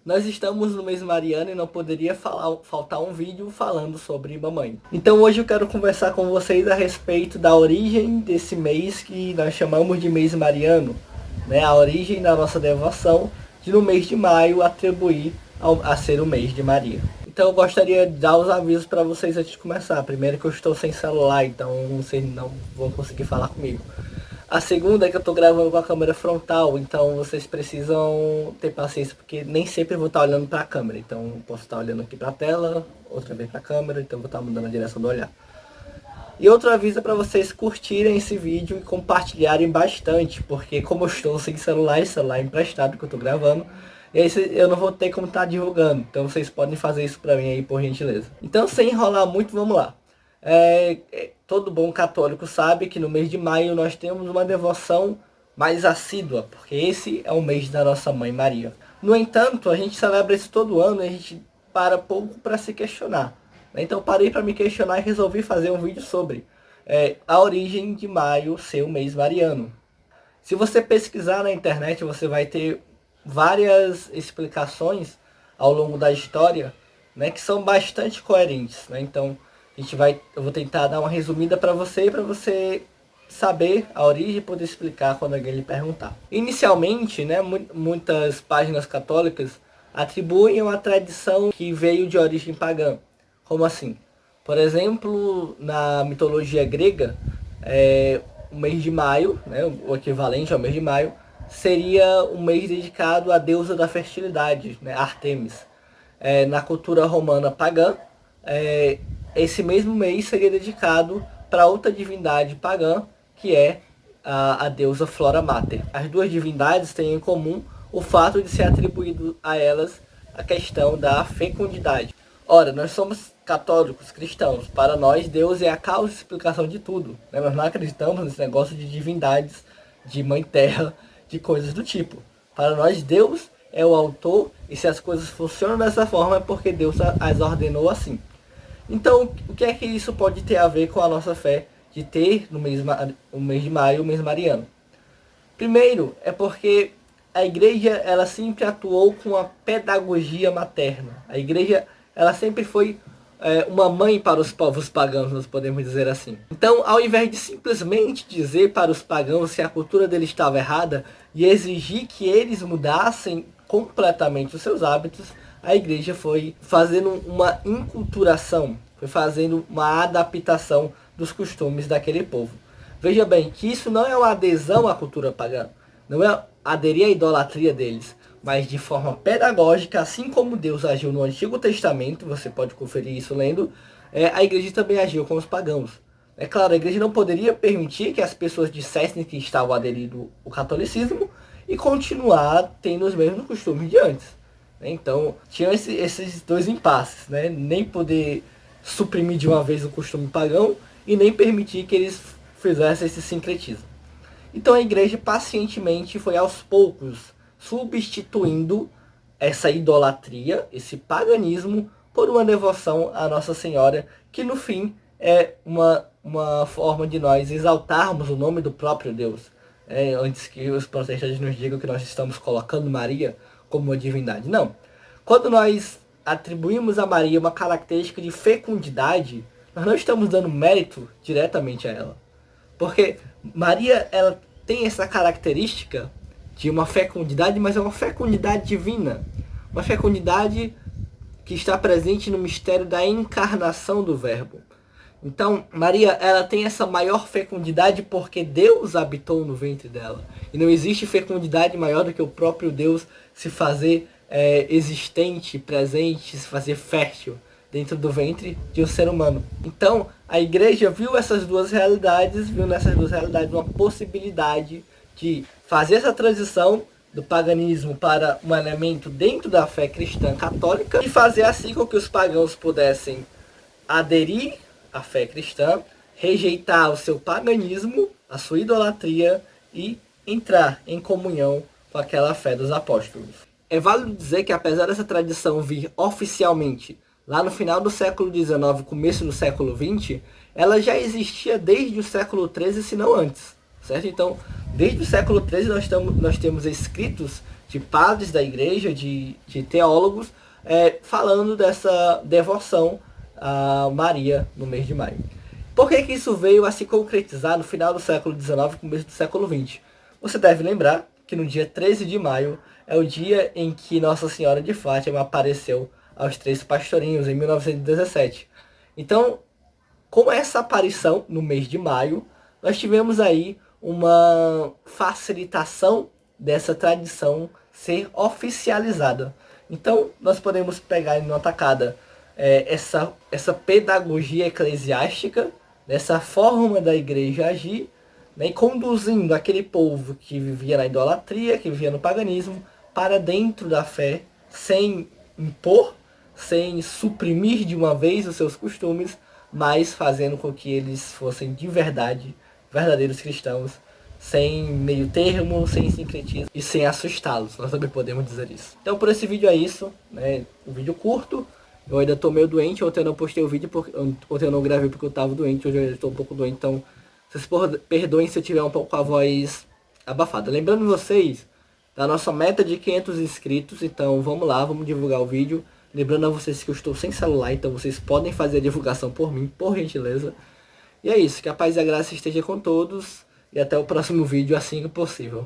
Nós estamos no mês mariano e não poderia faltar um vídeo falando sobre mamãe. Então hoje eu quero conversar com vocês a respeito da origem desse mês que nós chamamos de mês mariano, né? A origem da nossa devoção de no mês de maio atribuir a ser o mês de Maria. Então eu gostaria de dar os avisos para vocês antes de começar. Primeiro que eu estou sem celular, então vocês não vão conseguir falar comigo. A segunda é que eu tô gravando com a câmera frontal, então vocês precisam ter paciência, porque nem sempre eu vou estar olhando para a câmera. Então eu posso estar olhando aqui para a tela, outra vez para a câmera, então eu vou estar mudando a direção do olhar. E outro aviso é para vocês curtirem esse vídeo e compartilharem bastante, porque como eu estou sem celular emprestado que eu tô gravando, e aí eu não vou ter como estar divulgando, então vocês podem fazer isso para mim aí, por gentileza. Então sem enrolar muito, vamos lá. Todo bom católico sabe que no mês de maio nós temos uma devoção mais assídua, porque esse é o mês da nossa mãe Maria. No entanto, a gente celebra isso todo ano e a gente para pouco para se questionar. Então parei para me questionar e resolvi fazer um vídeo sobre a origem de maio ser o mês mariano. Se você pesquisar na internet, você vai ter várias explicações ao longo da história, né, que são bastante coerentes, né? Então eu vou tentar dar uma resumida para você saber a origem e poder explicar quando alguém lhe perguntar. Inicialmente, né, muitas páginas católicas atribuem uma tradição que veio de origem pagã. Como assim? Por exemplo, na mitologia grega, o mês de maio, né, o equivalente ao mês de maio, seria um mês dedicado à deusa da fertilidade, né, Ártemis. Na cultura romana pagã, esse mesmo mês seria dedicado para outra divindade pagã, que é a deusa Flora Mater. As duas divindades têm em comum o fato de ser atribuído a elas a questão da fecundidade. Ora, nós somos católicos cristãos. Para nós, Deus é a causa e explicação de tudo, né? Nós não acreditamos nesse negócio de divindades, de mãe terra, de coisas do tipo. Para nós, Deus é o autor, e se as coisas funcionam dessa forma é porque Deus as ordenou assim. Então, o que é que isso pode ter a ver com a nossa fé de ter no mês de maio o mês mariano? Primeiro, é porque a igreja ela sempre atuou com a pedagogia materna. A igreja ela sempre foi uma mãe para os povos pagãos, nós podemos dizer assim. Então, ao invés de simplesmente dizer para os pagãos se a cultura deles estava errada e exigir que eles mudassem completamente os seus hábitos, a igreja foi fazendo uma inculturação, foi fazendo uma adaptação dos costumes daquele povo. Veja bem que isso não é uma adesão à cultura pagã, não é aderir à idolatria deles, mas de forma pedagógica, assim como Deus agiu no Antigo Testamento, você pode conferir isso lendo, a igreja também agiu com os pagãos. É claro, a igreja não poderia permitir que as pessoas dissessem que estavam aderindo ao catolicismo e continuar tendo os mesmos costumes de antes. Então, tinham esses dois impasses, né? Nem poder suprimir de uma vez o costume pagão e nem permitir que eles fizessem esse sincretismo. Então a igreja pacientemente foi aos poucos substituindo essa idolatria, esse paganismo, por uma devoção à Nossa Senhora, que no fim é uma forma de nós exaltarmos o nome do próprio Deus. Antes que os protestantes nos digam que nós estamos colocando Maria como uma divindade. Não. Quando nós atribuímos a Maria uma característica de fecundidade, nós não estamos dando mérito diretamente a ela. Porque Maria ela tem essa característica de uma fecundidade, mas é uma fecundidade divina. Uma fecundidade que está presente no mistério da encarnação do Verbo. Então, Maria, ela tem essa maior fecundidade porque Deus habitou no ventre dela. E não existe fecundidade maior do que o próprio Deus se fazer existente, presente, se fazer fértil dentro do ventre de um ser humano. Então, a igreja viu nessas duas realidades uma possibilidade de fazer essa transição do paganismo para um elemento dentro da fé cristã católica e fazer assim com que os pagãos pudessem aderir à fé cristã, rejeitar o seu paganismo, a sua idolatria e entrar em comunhão com aquela fé dos apóstolos. É válido dizer que apesar dessa tradição vir oficialmente lá no final do século XIX, começo do século XX, ela já existia desde o século XIII, se não antes. Certo? Então, desde o século XIII nós temos escritos de padres da igreja, de teólogos, falando dessa devoção a Maria no mês de maio. Por que que isso veio a se concretizar no final do século XIX e começo do século XX? Você deve lembrar que no dia 13 de maio é o dia em que Nossa Senhora de Fátima apareceu aos 3 pastorinhos, em 1917. Então, com essa aparição no mês de maio, nós tivemos aí uma facilitação dessa tradição ser oficializada. Então, nós podemos pegar em uma tacada essa pedagogia eclesiástica, dessa forma da igreja agir, né, e conduzindo aquele povo que vivia na idolatria, que vivia no paganismo, para dentro da fé, sem impor, sem suprimir de uma vez os seus costumes, mas fazendo com que eles fossem de verdade verdadeiros cristãos, sem meio termo, sem sincretismo e sem assustá-los. Nós também podemos dizer isso. Então por esse vídeo é isso, né? Um vídeo curto. Eu ainda estou meio doente, ontem eu não postei o vídeo, ontem eu não gravei porque eu estava doente, hoje eu estou um pouco doente, então vocês perdoem se eu tiver um pouco com a voz abafada. Lembrando vocês da nossa meta de 500 inscritos, então vamos lá, vamos divulgar o vídeo. Lembrando a vocês que eu estou sem celular, então vocês podem fazer a divulgação por mim, por gentileza. E é isso, que a paz e a graça esteja com todos, e até o próximo vídeo assim que possível.